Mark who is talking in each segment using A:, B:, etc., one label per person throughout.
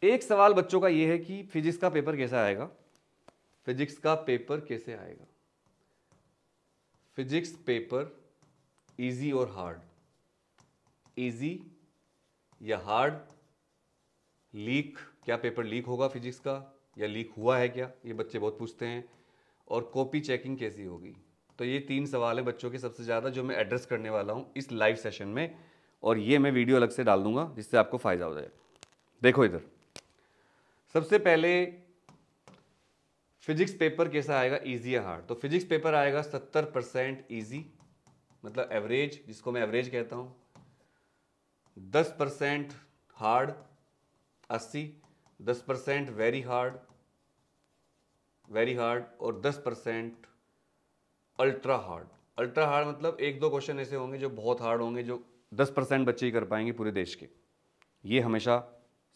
A: एक सवाल बच्चों का ये है कि फिजिक्स का पेपर कैसा आएगा, फिजिक्स का पेपर कैसे आएगा, फिजिक्स पेपर इजी और हार्ड, इजी या हार्ड, लीक, क्या पेपर लीक होगा फिजिक्स का या लीक हुआ है क्या, ये बच्चे बहुत पूछते हैं, और कॉपी चेकिंग कैसी होगी। तो ये 3 सवाल है बच्चों के सबसे ज़्यादा जो मैं एड्रेस करने वाला हूँ इस लाइव सेशन में, और ये मैं वीडियो अलग से डाल दूंगा जिससे आपको फ़ायदा हो जाए। देखो इधर, सबसे पहले फिजिक्स पेपर कैसा आएगा, इजी या हार्ड। तो फिजिक्स पेपर आएगा 70% इजी, मतलब एवरेज, जिसको मैं एवरेज कहता हूँ, 10% हार्ड 80, 10% वेरी हार्ड और 10% अल्ट्रा हार्ड। अल्ट्रा हार्ड मतलब 1-2 क्वेश्चन ऐसे होंगे जो बहुत हार्ड होंगे, जो 10% बच्चे ही कर पाएंगे पूरे देश के। ये हमेशा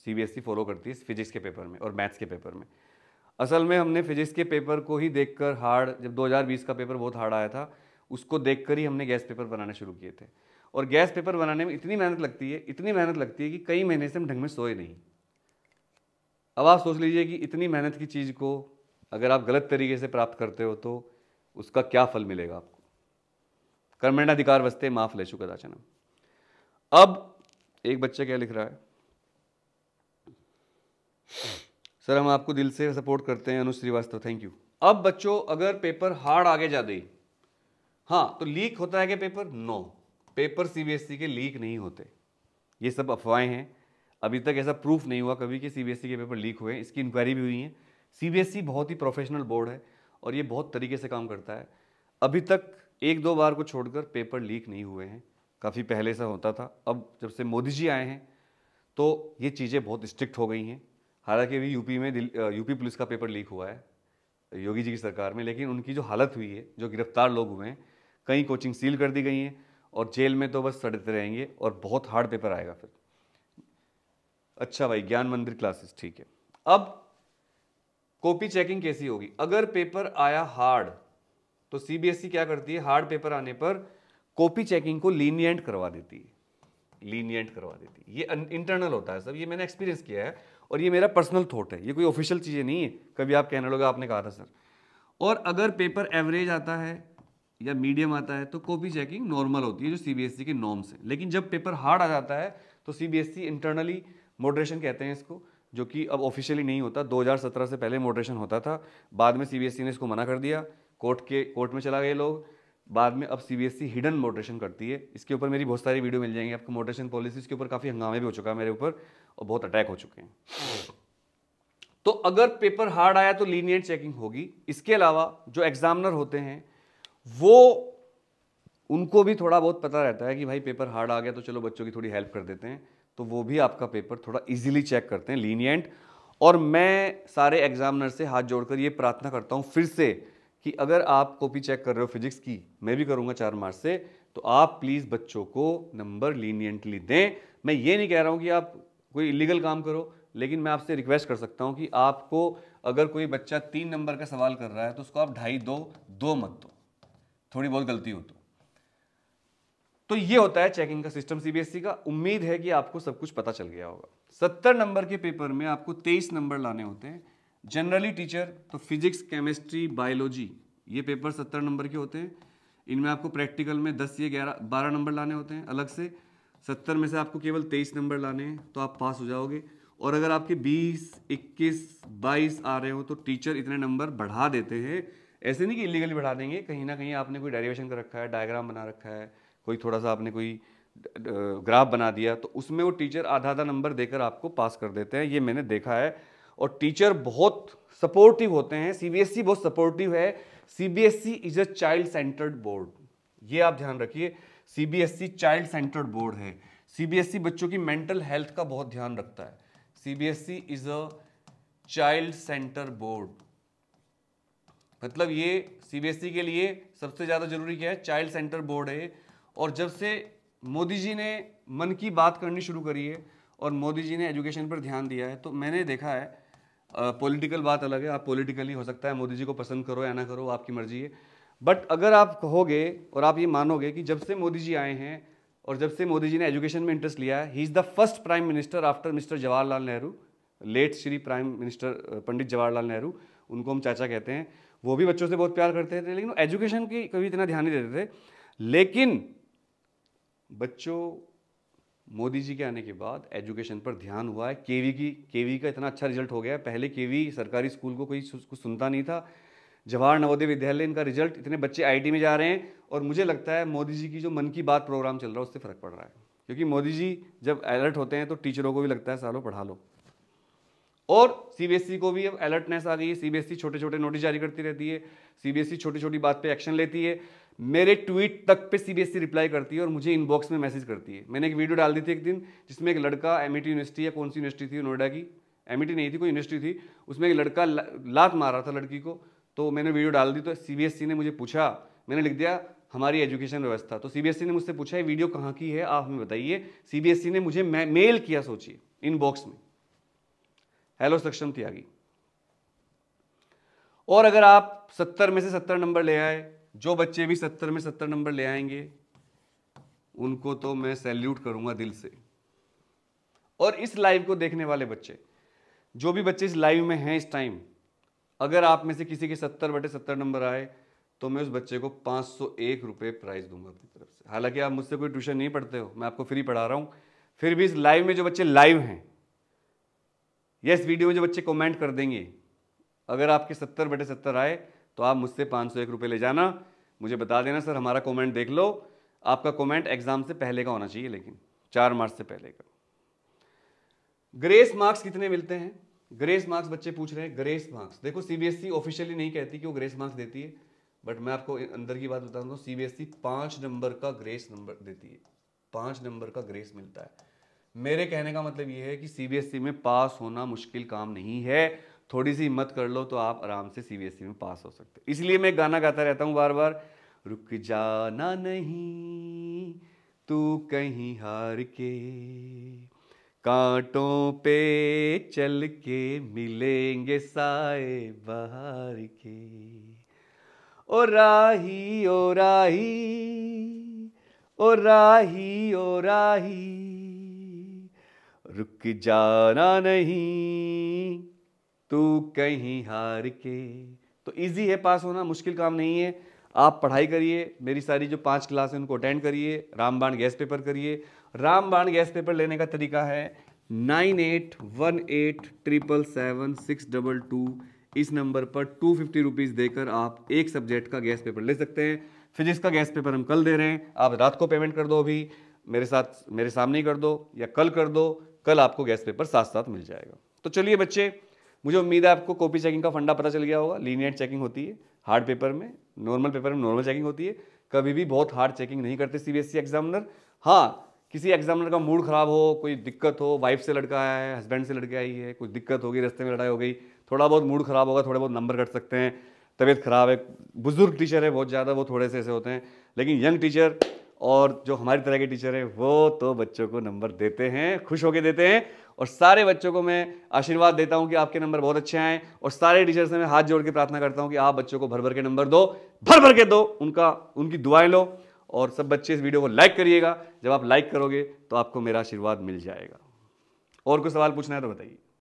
A: सीबीएसई फॉलो करती है फिजिक्स के पेपर में और मैथ्स के पेपर में। असल में हमने फिजिक्स के पेपर को ही देखकर हार्ड, जब 2020 का पेपर बहुत हार्ड आया था उसको देखकर ही हमने गैस पेपर बनाने शुरू किए थे। और गैस पेपर बनाने में इतनी मेहनत लगती है कि कई महीने से हम ढंग में सोए नहीं। अब आप सोच लीजिए कि इतनी मेहनत की चीज़ को अगर आप गलत तरीके से प्राप्त करते हो तो उसका क्या फल मिलेगा आपको। कर्मण्यधिकार वस्ते मा फलेषु कदाचन। अब एक बच्चा क्या लिख रहा है, सर हम आपको दिल से सपोर्ट करते हैं, अनुज श्रीवास्तव, थैंक यू। अब बच्चों अगर पेपर हार्ड आगे जा दे, हाँ तो लीक होता है क्या पेपर, नो, पेपर सीबीएसई के लीक नहीं होते, ये सब अफवाहें हैं। अभी तक ऐसा प्रूफ नहीं हुआ कभी कि सीबीएसई के पेपर लीक हुए, इसकी इंक्वायरी भी हुई है। सीबीएसई बहुत ही प्रोफेशनल बोर्ड है और ये बहुत तरीके से काम करता है। अभी तक 1-2 बार को छोड़कर पेपर लीक नहीं हुए हैं, काफ़ी पहले से होता था। अब जब से मोदी जी आए हैं तो ये चीज़ें बहुत स्ट्रिक्ट हो गई हैं। हालांकि अभी यूपी में यूपी पुलिस का पेपर लीक हुआ है योगी जी की सरकार में, लेकिन उनकी जो हालत हुई है, जो गिरफ्तार लोग हुए हैं, कई कोचिंग सील कर दी गई हैं और जेल में तो बस सड़ते रहेंगे और बहुत हार्ड पेपर आएगा फिर। अच्छा भाई, ज्ञान मंदिर क्लासेस, ठीक है। अब कॉपी चेकिंग कैसी होगी, अगर पेपर आया हार्ड तो सीबीएसई क्या करती है, हार्ड पेपर आने पर कॉपी चेकिंग को लीनियंट करवा देती है, ये इंटरनल होता है सब, ये मैंने एक्सपीरियंस किया है और ये मेरा पर्सनल थॉट है, ये कोई ऑफिशियल चीज़ें नहीं है। कभी आप कहने लगे आपने कहा था सर। और अगर पेपर एवरेज आता है या मीडियम आता है तो कॉपी चेकिंग नॉर्मल होती है जो सीबीएसई के नॉर्म्स हैं। लेकिन जब पेपर हार्ड आ जाता है तो सीबीएसई इंटरनली मॉडरेशन कहते हैं इसको, जो कि अब ऑफिशियली नहीं होता। 2017 से पहले मॉडरेशन होता था, बाद में सीबीएसई ने इसको मना कर दिया, कोर्ट में चला गए लोग, बाद में अब सीबीएसई हिडन मॉडरेशन करती है। इसके ऊपर मेरी बहुत सारी वीडियो मिल जाएंगी आपको, मॉडरेशन पॉलिसीज के ऊपर काफ़ी हंगामे भी हो चुका है मेरे ऊपर और बहुत अटैक हो चुके हैं। तो अगर पेपर हार्ड आया तो लीनियंट चेकिंग होगी। इसके अलावा जो एग्जामिनर होते हैं वो, उनको भी थोड़ा बहुत पता रहता है कि भाई पेपर हार्ड आ गया तो चलो बच्चों की थोड़ी हेल्प कर देते हैं, तो वो भी आपका पेपर थोड़ा इजीली चेक करते हैं, लीनियंट। और मैं सारे एग्जामिनर से हाथ जोड़कर ये प्रार्थना करता हूँ फिर से कि अगर आप कॉपी चेक कर रहे हो फिजिक्स की, मैं भी करूँगा 4 मार्च से, तो आप प्लीज़ बच्चों को नंबर लीनियंटली दें। मैं ये नहीं कह रहा हूँ कि आप कोई इलीगल काम करो, लेकिन मैं आपसे रिक्वेस्ट कर सकता हूँ कि आपको अगर कोई बच्चा 3 नंबर का सवाल कर रहा है तो उसको आप 2.5 दो मत दो, थोड़ी बहुत गलती हो तो ये होता है चेकिंग का सिस्टम सीबीएसई का। उम्मीद है कि आपको सब कुछ पता चल गया होगा। 70 नंबर के पेपर में आपको 23 नंबर लाने होते हैं। जनरली टीचर तो फिजिक्स, केमिस्ट्री, बायोलॉजी, ये पेपर 70 नंबर के होते हैं। इनमें आपको प्रैक्टिकल में 10 या 12 नंबर लाने होते हैं अलग से। 70 में से आपको केवल 23 नंबर लाने हैं तो आप पास हो जाओगे। और अगर आपके 20, 21, 22 आ रहे हो तो टीचर इतने नंबर बढ़ा देते हैं। ऐसे नहीं कि इलीगली बढ़ा देंगे, कहीं ना कहीं आपने कोई डेरिवेशन कर रखा है, डायग्राम बना रखा है, कोई थोड़ा सा आपने कोई ग्राफ बना दिया, तो उसमें वो टीचर आधा नंबर देकर आपको पास कर देते हैं, ये मैंने देखा है। और टीचर बहुत सपोर्टिव होते हैं, सीबीएसई बहुत सपोर्टिव है। CBSE is a child centred board, ये आप ध्यान रखिए। सीबीएसई चाइल्ड सेंटर्ड बोर्ड है। सीबीएसई बच्चों की मेंटल हेल्थ का बहुत ध्यान रखता है। CBSE is a child centre board, मतलब ये सीबीएसई के लिए सबसे ज़्यादा जरूरी क्या है, चाइल्ड सेंटर बोर्ड है। और जब से मोदी जी ने मन की बात करनी शुरू करी है और मोदी जी ने एजुकेशन पर ध्यान दिया है, तो मैंने देखा है, पॉलिटिकल बात अलग है, आप पॉलिटिकली हो सकता है मोदी जी को पसंद करो या ना करो, आपकी मर्जी है। बट अगर आप कहोगे और आप ये मानोगे कि जब से मोदी जी आए हैं और जब से मोदी जी ने एजुकेशन में इंटरेस्ट लिया है, he is the first prime minister after mister Jawaharlal Nehru late Shri prime minister Pandit Jawaharlal Nehru, उनको हम चाचा कहते हैं, वो भी बच्चों से बहुत प्यार करते थे, लेकिन एजुकेशन की कभी इतना ध्यान नहीं देते थे। लेकिन बच्चों, मोदी जी के आने के बाद एजुकेशन पर ध्यान हुआ है। केवी का इतना अच्छा रिजल्ट हो गया है। पहले केवी सरकारी स्कूल को कोई कुछ सुनता नहीं था। जवाहर नवोदय विद्यालय, इनका रिजल्ट, इतने बच्चे आईटी में जा रहे हैं। और मुझे लगता है मोदी जी की जो मन की बात प्रोग्राम चल रहा है उससे फ़र्क पड़ रहा है, क्योंकि मोदी जी जब अलर्ट होते हैं तो टीचरों को भी लगता है सालों पढ़ा लो। और सीबीएसई को भी अब अलर्टनेस आ गई है। सीबीएसई छोटे छोटे नोटिस जारी करती रहती है, सीबीएसई छोटी छोटी बात पे एक्शन लेती है। मेरे ट्वीट तक पे सीबीएसई रिप्लाई करती है और मुझे इनबॉक्स में मैसेज करती है। मैंने एक वीडियो डाल दी थी एक दिन, जिसमें एक लड़का, एमिटी यूनिवर्सिटी या कौन सी यूनिवर्सिटी थी नोएडा की, एमिटी नहीं थी, कोई यूनिवर्सिटी थी, उसमें एक लड़का लात मार रहा था लड़की को। तो मैंने वीडियो डाल दी, तो सीबीएसई ने मुझे पूछा, मैंने लिख दिया हमारी एजुकेशन व्यवस्था। तो सीबीएसई ने मुझसे पूछा ये वीडियो कहाँ की है, आप हमें बताइए। सीबीएसई ने मुझे मेल किया, सोचिए, इनबॉक्स में, हेलो सक्षम त्यागी। और अगर आप 70 में से 70 नंबर ले आए, जो बच्चे भी 70 में 70 नंबर ले आएंगे उनको तो मैं सैल्यूट करूंगा दिल से। और इस लाइव को देखने वाले बच्चे, जो भी बच्चे इस लाइव में हैं इस टाइम, अगर आप में से किसी के 70/70 नंबर आए तो मैं उस बच्चे को 501 रुपये प्राइज दूंगा अपनी तरफ से। हालांकि आप मुझसे कोई ट्यूशन नहीं पढ़ते हो, मैं आपको फ्री पढ़ा रहा हूं, फिर भी इस लाइव में जो बच्चे लाइव हैं या इस वीडियो में जो बच्चे कमेंट कर देंगे, अगर आपके 70/70 आए तो आप मुझसे 501 रुपये ले जाना। मुझे बता देना सर हमारा कमेंट देख लो। आपका कमेंट एग्जाम से पहले का होना चाहिए, लेकिन 4 मार्च से पहले का। ग्रेस मार्क्स कितने मिलते हैं? ग्रेस मार्क्स बच्चे पूछ रहे हैं। ग्रेस मार्क्स देखो, सीबीएसई ऑफिशियली नहीं कहती कि वो ग्रेस मार्क्स देती है, बट मैं आपको अंदर की बात बता दूं, सीबीएसई 5 नंबर का ग्रेस नंबर देती है, 5 नंबर का ग्रेस मिलता है। मेरे कहने का मतलब ये है कि सीबीएसई में पास होना मुश्किल काम नहीं है। थोड़ी सी हिम्मत कर लो तो आप आराम से सीबीएसई में पास हो सकते हैं। इसलिए मैं गाना गाता रहता हूं बार बार, रुक जाना नहीं तू कहीं हार के, कांटों पे चल के मिलेंगे साए बहार के, ओ राही ओ राही, ओ राही ओ राही, रुक जाना नहीं तू कहीं हार के। तो इजी है पास होना, मुश्किल काम नहीं है। आप पढ़ाई करिए, मेरी सारी जो 5 क्लास है उनको अटेंड करिए, रामबाण गैस पेपर करिए। रामबाण गैस पेपर लेने का तरीका है 9818777622। इस नंबर पर 250 रुपीज़ देकर आप एक सब्जेक्ट का गैस पेपर ले सकते हैं। फिजिक्स का गैस पेपर हम कल दे रहे हैं, आप रात को पेमेंट कर दो, अभी मेरे सामने ही कर दो या कल कर दो, कल आपको गैस पेपर साथ साथ मिल जाएगा। तो चलिए बच्चे, मुझे उम्मीद है आपको कॉपी चेकिंग का फंडा पता चल गया होगा। लीनियंट चेकिंग होती है हार्ड पेपर में, नॉर्मल पेपर में नॉर्मल चेकिंग होती है। कभी भी बहुत हार्ड चेकिंग नहीं करते सीबीएसई एग्जामिनर। हाँ, किसी एग्जामिनर का मूड खराब हो, कोई दिक्कत हो, वाइफ से लड़का आया है, हस्बैंड से लड़के आई है, कुछ दिक्कत होगी, रास्ते में लड़ाई हो गई, थोड़ा बहुत मूड खराब होगा, थोड़े बहुत नंबर कट सकते हैं, तबीयत खराब है, बुजुर्ग टीचर है बहुत ज़्यादा, वो थोड़े से ऐसे होते हैं। लेकिन यंग टीचर और जो हमारी तरह के टीचर हैं वो तो बच्चों को नंबर देते हैं, खुश होकर देते हैं। और सारे बच्चों को मैं आशीर्वाद देता हूं कि आपके नंबर बहुत अच्छे आए, और सारे टीचर से मैं हाथ जोड़ के प्रार्थना करता हूं कि आप बच्चों को भर भर के नंबर दो, भर भर के दो, उनकी दुआएं लो। और सब बच्चे इस वीडियो को लाइक करिएगा, जब आप लाइक करोगे तो आपको मेरा आशीर्वाद मिल जाएगा। और कोई सवाल पूछना है तो बताइए।